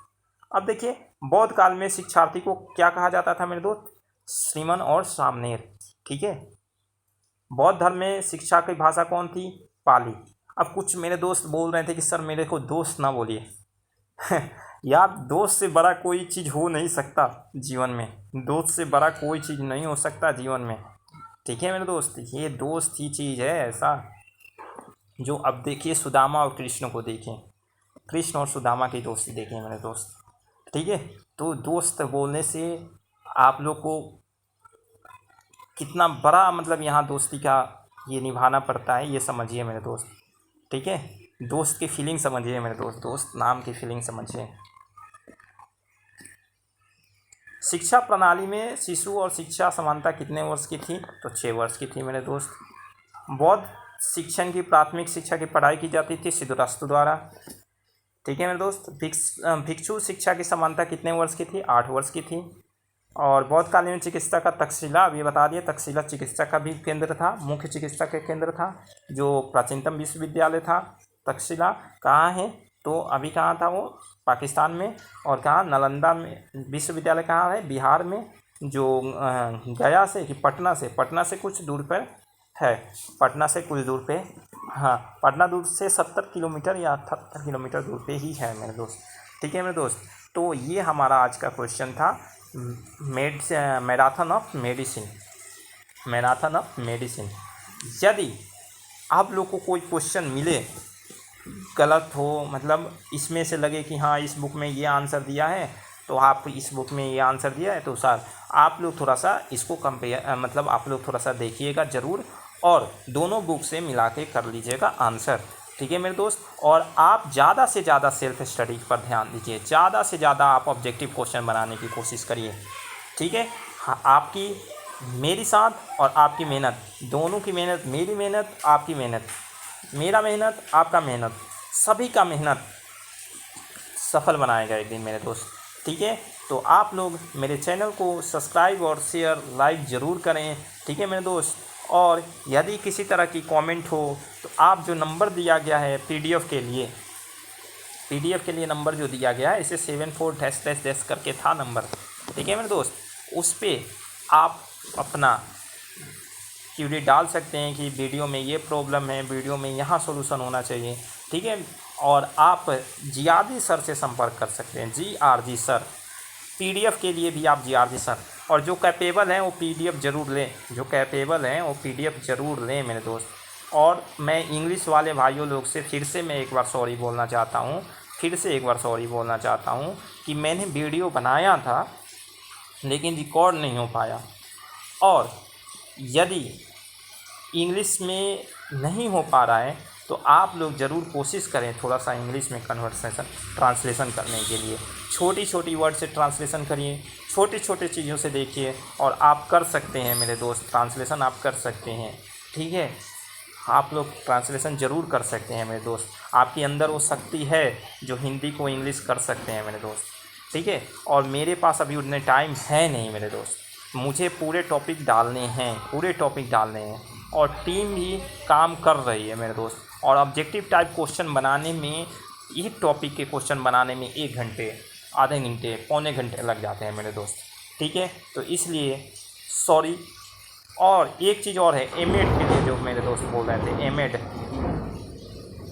अब देखिए, बौद्ध काल में शिक्षार्थी को क्या कहा जाता था मेरे दोस्त, श्रीमन और सामनेर। ठीक है, बौद्ध धर्म में शिक्षा की भाषा कौन थी, पाली। अब कुछ मेरे दोस्त बोल रहे थे कि सर मेरे को दोस्त ना बोलिए यार, दोस्त से बड़ा कोई चीज़ हो नहीं सकता जीवन में, दोस्त से बड़ा कोई चीज़ नहीं हो सकता जीवन में। ठीक है मेरे दोस्त, ये दोस्त ही चीज़ है ऐसा जो, अब देखिए सुदामा और कृष्ण को देखें, कृष्ण और सुदामा की दोस्ती देखें मेरे दोस्त। ठीक है, तो दोस्त बोलने से आप लोग को कितना बड़ा मतलब यहाँ दोस्ती का ये निभाना पड़ता है, ये समझिए मेरे दोस्त। ठीक है, दोस्त की फीलिंग समझिए मेरे दोस्त, दोस्त नाम की फीलिंग समझिए। शिक्षा प्रणाली में शिशु और शिक्षा समानता कितने वर्ष की थी? तो 6 वर्ष की थी मेरे दोस्त। बौद्ध शिक्षण की प्राथमिक शिक्षा की पढ़ाई की जाती थी सिद्धराष्ट्र द्वारा। ठीक है मेरे दोस्त। भिक्षु शिक्षा की समानता कितने वर्ष की थी? 8 वर्ष की थी। और बौद्ध कालीन चिकित्सा का तक्षशिला, अभी बता दिया, तक्षशिला चिकित्सा का भी केंद्र था, मुख्य चिकित्सा का केंद्र था, जो प्राचीनतम विश्वविद्यालय था। तक्षशिला कहाँ है? तो अभी कहाँ था वो? पाकिस्तान में। और कहाँ? नालंदा में। विश्वविद्यालय कहाँ है? बिहार में, जो गया से कि पटना से कुछ दूर पर है, पटना से कुछ दूर पे, हाँ, पटना दूर से 70 किलोमीटर या 78 किलोमीटर दूर पे ही है मेरे दोस्त। ठीक है मेरे दोस्त। तो ये हमारा आज का क्वेश्चन था, मैराथन ऑफ मेडिसिन। यदि आप लोग को कोई क्वेश्चन मिले गलत हो, मतलब इसमें से लगे कि हाँ इस बुक में ये आंसर दिया है, तो आप इस बुक में ये आंसर दिया है, तो सर आप लोग थोड़ा सा इसको कंपेयर, मतलब आप लोग थोड़ा सा देखिएगा ज़रूर, और दोनों बुक से मिला के कर लीजिएगा आंसर। ठीक है मेरे दोस्त। और आप ज़्यादा से ज़्यादा सेल्फ स्टडी पर ध्यान दीजिए, ज़्यादा से ज़्यादा आप ऑब्जेक्टिव क्वेश्चन बनाने की कोशिश करिए। ठीक है, हाँ, आपकी मेरी साथ और आपकी मेहनत, दोनों की मेहनत, मेरी मेहनत आपकी मेहनत, मेरा मेहनत आपका मेहनत, सभी का मेहनत सफल बनाएगा एक दिन मेरे दोस्त। ठीक है, तो आप लोग मेरे चैनल को सब्सक्राइब और शेयर लाइक ज़रूर करें। ठीक है मेरे दोस्त। और यदि किसी तरह की कमेंट हो तो आप जो नंबर दिया गया है पीडीएफ के लिए नंबर जो दिया गया है, इसे 74 करके था नंबर। ठीक है मेरे दोस्त, उस पर आप अपना क्यूरी डाल सकते हैं कि वीडियो में ये प्रॉब्लम है, वीडियो में यहाँ सॉल्यूशन होना चाहिए। ठीक है, और आप जीआरजी सर से संपर्क कर सकते हैं, जीआरजी सर। पीडीएफ के लिए भी आप जीआरजी सर, और जो कैपेबल हैं वो पीडीएफ ज़रूर लें, मेरे दोस्त। और मैं इंग्लिश वाले भाइयों लोग से फिर से मैं एक बार सॉरी बोलना चाहता हूँ कि मैंने वीडियो बनाया था लेकिन रिकॉर्ड नहीं हो पाया। और यदि इंग्लिश में नहीं हो पा रहा है तो आप लोग ज़रूर कोशिश करें थोड़ा सा इंग्लिश में ट्रांसलेशन करने के लिए। छोटी छोटी वर्ड से ट्रांसलेशन करिए, छोटी छोटी चीज़ों से देखिए, और आप कर सकते हैं मेरे दोस्त, ट्रांसलेशन आप कर सकते हैं। ठीक है, आप लोग ट्रांसलेशन ज़रूर कर सकते हैं मेरे दोस्त। आपके अंदर वो शक्ति है जो हिंदी को इंग्लिश कर सकते हैं मेरे दोस्त। ठीक है, और मेरे पास अभी उतने टाइम है नहीं मेरे दोस्त, मुझे पूरे टॉपिक डालने हैं, और टीम भी काम कर रही है मेरे दोस्त। और ऑब्जेक्टिव टाइप क्वेश्चन बनाने में, एक टॉपिक के क्वेश्चन बनाने में 1 घंटे, आधे घंटे, पौने घंटे लग जाते हैं मेरे दोस्त। ठीक है, तो इसलिए सॉरी। और एक चीज़ और है, एमएड के लिए जो मेरे दोस्त बोल रहे थे, एमएड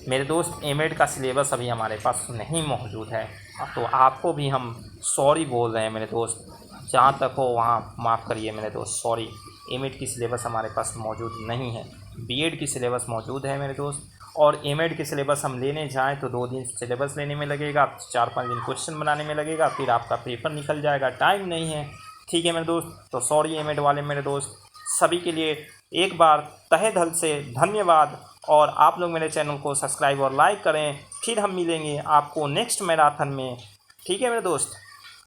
मेरे दोस्त, एमएड का सिलेबस अभी हमारे पास नहीं मौजूद है, तो आपको भी हम सॉरी बोल रहे हैं मेरे दोस्त। जहाँ तक हो वहाँ माफ़ करिए मेरे दोस्त, सॉरी। एमएड की सिलेबस हमारे पास मौजूद नहीं है, बीएड की सिलेबस मौजूद है मेरे दोस्त। और एमएड की सिलेबस हम लेने जाएँ तो 2 दिन सिलेबस लेने में लगेगा, 4-5 दिन क्वेश्चन बनाने में लगेगा, फिर आपका पेपर निकल जाएगा, टाइम नहीं है। ठीक है मेरे दोस्त, तो सॉरी एमएड वाले मेरे दोस्त। सभी के लिए एक बार तहे दिल से धन्यवाद, और आप लोग मेरे चैनल को सब्सक्राइब और लाइक करें। फिर हम मिलेंगे आपको नेक्स्ट मैराथन में। ठीक है मेरे दोस्त।